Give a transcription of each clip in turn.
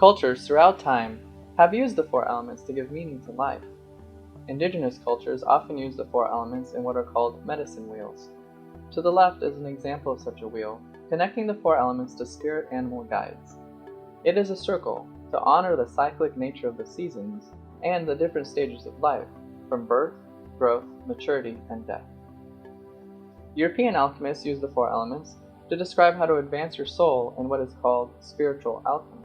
Cultures throughout time have used the four elements to give meaning to life. Indigenous cultures often use the four elements in what are called medicine wheels. To the left is an example of such a wheel, connecting the four elements to spirit animal guides. It is a circle to honor the cyclic nature of the seasons and the different stages of life, from birth, growth, maturity, and death. European alchemists use the four elements to describe how to advance your soul in what is called spiritual alchemy.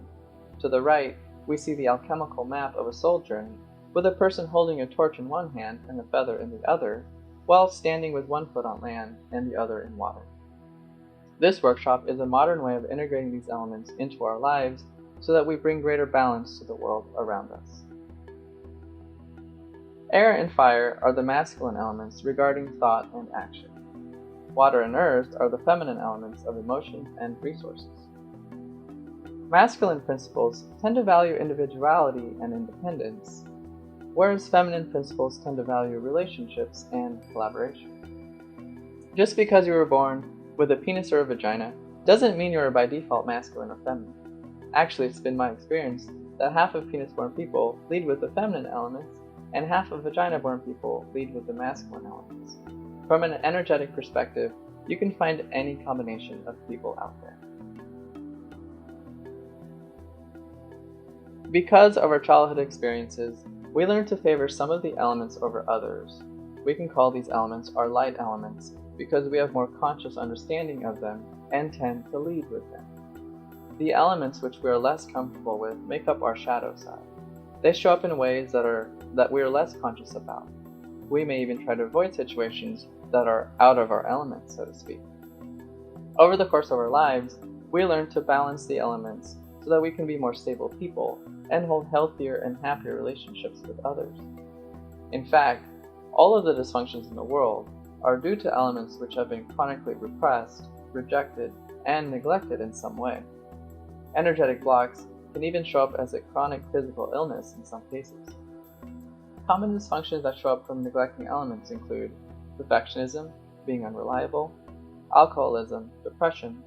To the right, we see the alchemical map of a soul journey, with a person holding a torch in one hand and a feather in the other, while standing with one foot on land and the other in water. This workshop is a modern way of integrating these elements into our lives so that we bring greater balance to the world around us. Air and fire are the masculine elements regarding thought and action. Water and earth are the feminine elements of emotion and resources. Masculine principles tend to value individuality and independence, whereas feminine principles tend to value relationships and collaboration. Just because you were born with a penis or a vagina doesn't mean you are by default masculine or feminine. Actually, it's been my experience that half of penis-born people lead with the feminine elements and half of vagina-born people lead with the masculine elements. From an energetic perspective, you can find any combination of people out there. Because of our childhood experiences, we learn to favor some of the elements over others. We can call these elements our light elements because we have more conscious understanding of them and tend to lead with them. The elements which we are less comfortable with make up our shadow side. They show up in ways that we are less conscious about. We may even try to avoid situations that are out of our element, so to speak. Over the course of our lives, we learn to balance the elements so that we can be more stable people and hold healthier and happier relationships with others. In fact, all of the dysfunctions in the world are due to elements which have been chronically repressed, rejected, and neglected in some way. Energetic blocks can even show up as a chronic physical illness in some cases. Common dysfunctions that show up from neglecting elements include perfectionism, being unreliable, alcoholism, depression,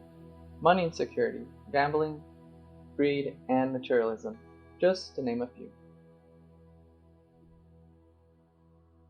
money insecurity, gambling, greed, and materialism, just to name a few.